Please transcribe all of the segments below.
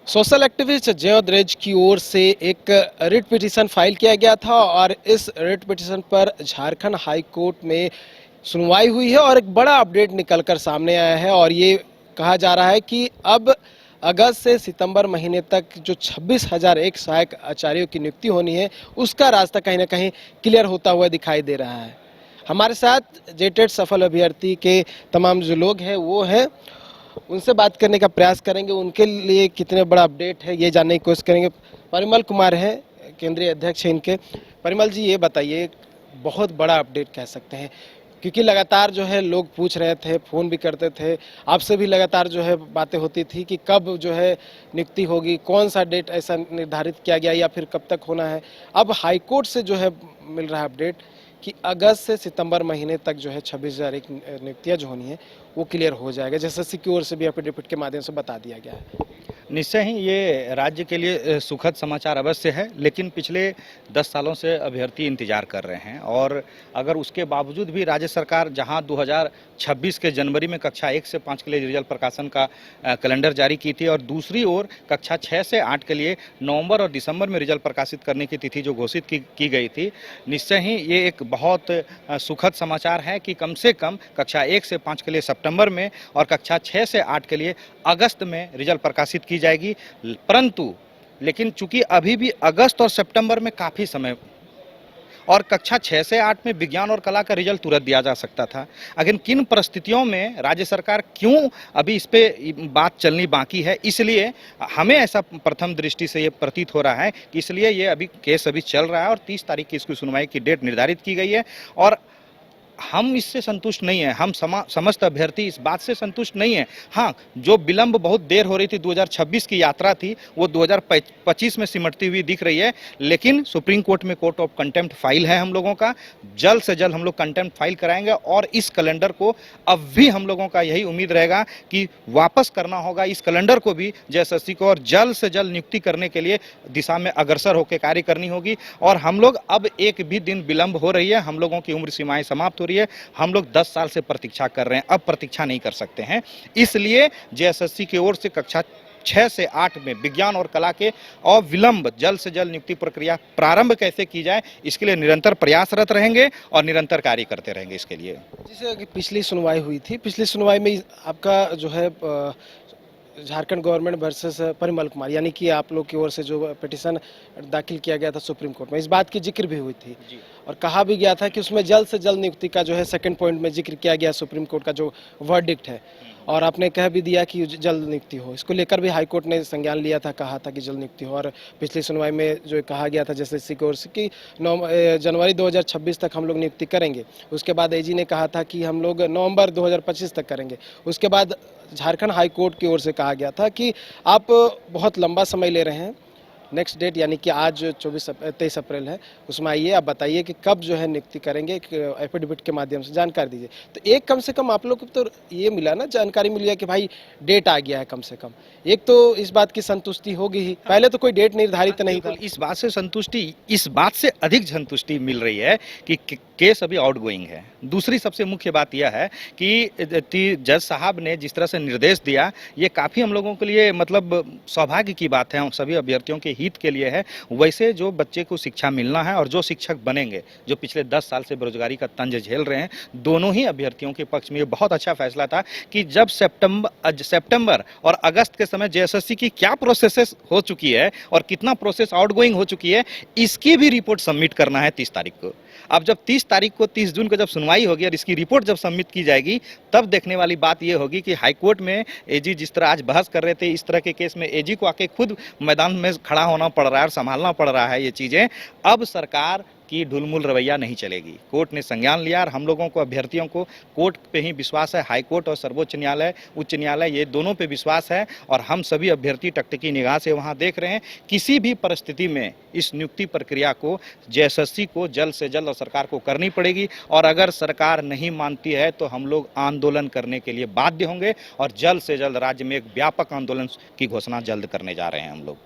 Social activist जय Drèze की ओर से एक रिट पिटीशन फाइल किया गया था और इस रिट पिटीशन पर झारखंड हाई कोर्ट में सुनवाई हुई है और एक बड़ा अपडेट निकलकर सामने आया है और ये कहा जा रहा है कि अब अगस्त से सितंबर महीने तक जो 26,001 सहायक आचार्यों की नियुक्ति होनी है उसका रास्ता कहीं ना कहीं क्लियर होता हुआ दिखाई दे रहा है। हमारे साथ जेटेट सफल अभ्यर्थी के तमाम जो लोग हैं वो हैं, उनसे बात करने का प्रयास करेंगे, उनके लिए कितने बड़ा अपडेट है ये जानने की कोशिश करेंगे। परिमल कुमार है, केंद्रीय अध्यक्ष हैं इनके। परिमल जी ये बताइए, बहुत बड़ा अपडेट कह सकते हैं क्योंकि लगातार जो है लोग पूछ रहे थे, फ़ोन भी करते थे, आपसे भी लगातार जो है बातें होती थी कि कब जो है नियुक्ति होगी, कौन सा डेट ऐसा निर्धारित किया गया या फिर कब तक होना है। अब हाईकोर्ट से जो है मिल रहा है अपडेट कि अगस्त से सितंबर महीने तक जो है 26,001 नियुक्तियाँ जो होनी है वो क्लियर हो जाएगा, जैसे एसएससी की ओर से भी एफिडेविट के माध्यम से बता दिया गया है। निश्चय ही ये राज्य के लिए सुखद समाचार अवश्य है, लेकिन पिछले 10 सालों से अभ्यर्थी इंतजार कर रहे हैं और अगर उसके बावजूद भी राज्य सरकार जहां 2026 के जनवरी में कक्षा 1 से 5 के लिए रिजल्ट प्रकाशन का कैलेंडर जारी की थी और दूसरी ओर कक्षा 6 से 8 के लिए नवंबर और दिसंबर में रिजल्ट प्रकाशित करने की तिथि जो घोषित की गई थी, निश्चय ही ये एक बहुत सुखद समाचार है कि कम से कम कक्षा 1 से 5 के लिए सितंबर में और कक्षा 6 से 8 के लिए अगस्त में रिजल्ट प्रकाशित की जाएगी। परंतु लेकिन चूंकि अभी भी अगस्त और सितंबर में काफ़ी समय और कक्षा 6 से 8 में विज्ञान और कला का रिजल्ट तुरंत दिया जा सकता था, लेकिन किन परिस्थितियों में राज्य सरकार क्यों अभी इस पे बात चलनी बाकी है, इसलिए हमें ऐसा प्रथम दृष्टि से ये प्रतीत हो रहा है कि इसलिए ये अभी केस अभी चल रहा है और 30 तारीख की इसकी सुनवाई की डेट निर्धारित की गई है और हम इससे संतुष्ट नहीं हैं। हम समस्त अभ्यर्थी इस बात से संतुष्ट नहीं है। हाँ, जो विलंब बहुत देर हो रही थी, 2026 की यात्रा थी, वो 2025 में सिमटती हुई दिख रही है, लेकिन सुप्रीम कोर्ट में कोर्ट ऑफ कंटेम्प्ट फाइल है हम लोगों का। जल्द से जल्द हम लोग कंटेम्प्ट फाइल कराएंगे और इस कैलेंडर को अब भी हम लोगों का यही उम्मीद रहेगा कि वापस करना होगा इस कैलेंडर को भी जयशस्सी को और जल्द से जल्द नियुक्ति करने के लिए दिशा में अग्रसर होकर कार्य करनी होगी। और हम लोग अब एक भी दिन विलंब हो रही है, हम लोगों की उम्र सीमाएं समाप्त हो रही है। हम लोग 10 साल से प्रतीक्षा कर रहे हैं, अब प्रतीक्षा नहीं कर सकते हैं। इसलिए जेएसएससी की ओर से कक्षा 6 से 8 में विज्ञान और कला के अविलंब जल्द से जल्द नियुक्ति प्रक्रिया प्रारंभ कैसे की जाए, इसके लिए निरंतर प्रयासरत रहेंगे और निरंतर कार्य करते रहेंगे इसके लिए। जैसे पिछली सुनवाई हुई थी, पिछली सुनवाई में आपका जो है झारखंड गवर्नमेंट वर्सेस परिमल कुमार, यानी कि आप लोग की ओर से जो पिटीशन दाखिल किया गया था सुप्रीम कोर्ट में, इस बात की जिक्र भी हुई थी और कहा भी गया था कि उसमें जल्द से जल्द नियुक्ति का जो है सेकंड पॉइंट में जिक्र किया गया सुप्रीम कोर्ट का जो वर्डिक्ट है और आपने कह भी दिया कि जल्द नियुक्ति हो। इसको लेकर भी हाईकोर्ट ने संज्ञान लिया था, कहा था कि जल्द नियुक्ति हो और पिछली सुनवाई में जो कहा गया था जैसे इसी की ओर से कि जनवरी 2026 तक हम लोग नियुक्ति करेंगे। उसके बाद एजी ने कहा था कि हम लोग नवंबर 2025 तक करेंगे। उसके बाद झारखंड हाई कोर्ट की ओर से कहा गया था कि आप बहुत लंबा समय ले रहे हैं, नेक्स्ट डेट यानी कि आज 23 अप्रैल है, उसमें आइए आप बताइए कि कब जो है नियुक्ति करेंगे, एफिडेविट के माध्यम से जानकारी दीजिए। तो एक कम से कम आप लोग को तो ये मिला ना, जानकारी मिली है कि भाई डेट आ गया है, कम से कम एक तो इस बात की संतुष्टि होगी ही। पहले तो कोई डेट निर्धारित नहीं था। इस बात से संतुष्टि, इस बात से अधिक संतुष्टि मिल रही है कि केस अभी आउट गोइंग है। दूसरी सबसे मुख्य बात यह है कि जज साहब ने जिस तरह से निर्देश दिया, ये काफ़ी हम लोगों के लिए मतलब सौभाग्य की बात है, हम सभी अभ्यर्थियों के हित के लिए है। वैसे जो बच्चे को शिक्षा मिलना है और जो शिक्षक बनेंगे, जो पिछले 10 साल से बेरोजगारी का तंज झेल रहे हैं, दोनों ही अभ्यर्थियों के पक्ष में ये बहुत अच्छा फैसला था कि जब सितंबर और अगस्त के समय जेएसएससी की क्या प्रोसेस हो चुकी है और कितना प्रोसेस आउटगोइंग हो चुकी है, इसकी भी रिपोर्ट सबमिट करना है 30 तारीख को। अब जब 30 तारीख को 30 जून को जब सुनवाई होगी और इसकी रिपोर्ट जब सबमिट की जाएगी, तब देखने वाली बात यह होगी कि हाईकोर्ट में एजी जिस तरह आज बहस कर रहे थे, इस तरह के केस में एजी को आके खुद मैदान में खड़ा होना पड़ रहा है और संभालना पड़ रहा है ये चीज़ें। अब सरकार की ढुलमुल रवैया नहीं चलेगी। कोर्ट ने संज्ञान लिया और हम लोगों को अभ्यर्थियों को कोर्ट पे ही विश्वास है। हाई कोर्ट और सर्वोच्च न्यायालय, उच्च न्यायालय, ये दोनों पे विश्वास है और हम सभी अभ्यर्थी टकटकी निगाह से वहाँ देख रहे हैं। किसी भी परिस्थिति में इस नियुक्ति प्रक्रिया को जेएसएससी को जल्द से जल्द और सरकार को करनी पड़ेगी और अगर सरकार नहीं मानती है तो हम लोग आंदोलन करने के लिए बाध्य होंगे और जल्द से जल्द राज्य में एक व्यापक आंदोलन की घोषणा जल्द करने जा रहे हैं हम लोग।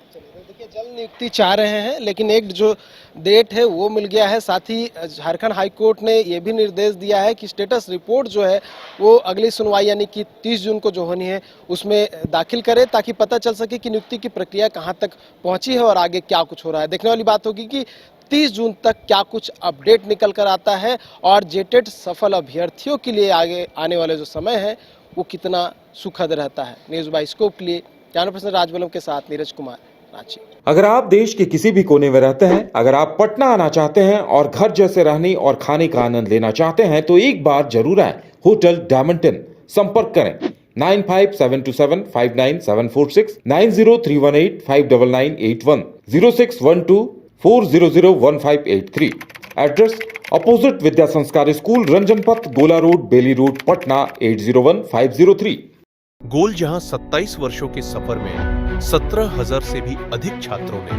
देखिए जल्द नियुक्ति चाह रहे हैं, लेकिन एक जो डेट है वो मिल गया है। साथ ही झारखंड हाई कोर्ट ने ये भी निर्देश दिया है कि स्टेटस रिपोर्ट जो है वो अगली सुनवाई यानी कि 30 जून को जो होनी है उसमें दाखिल करे, ताकि पता चल सके कि नियुक्ति की प्रक्रिया कहाँ तक पहुंची है और आगे क्या कुछ हो रहा है। देखने वाली बात होगी कि 30 जून तक क्या कुछ अपडेट निकल कर आता है और जेटेट सफल अभ्यर्थियों के लिए आगे आने वाले जो समय है वो कितना सुखद रहता है। न्यूज़ बाय स्कोप के लिए कैमरा पर्सन राजबलम के साथ नीरज कुमार, रांची। अगर आप देश के किसी भी कोने में रहते हैं, अगर आप पटना आना चाहते हैं और घर जैसे रहने और खाने का आनंद लेना चाहते हैं तो एक बार जरूर आए होटल डायमंटन। संपर्क करें 9572759746, 9031859981, 0612400158 एड्रेस अपोजिट विद्या संस्कार स्कूल, रंजन पथ, गोला रोड, बेली रोड, पटना 801503। गोल जहां 27 वर्षों के सफर में 17,000 से भी अधिक छात्रों ने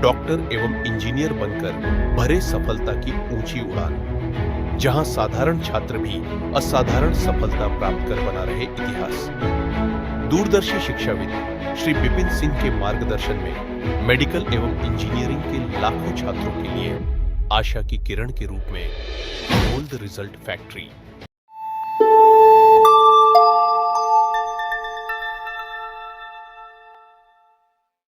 डॉक्टर एवं इंजीनियर बनकर भरे सफलता की ऊंची उड़ान, जहां साधारण छात्र भी असाधारण सफलता प्राप्त कर बना रहे इतिहास। दूरदर्शी शिक्षाविद श्री विपिन सिंह के मार्गदर्शन में मेडिकल एवं इंजीनियरिंग के लाखों छात्रों के लिए आशा की किरण के रूप में गोल्ड रिजल्ट फैक्ट्री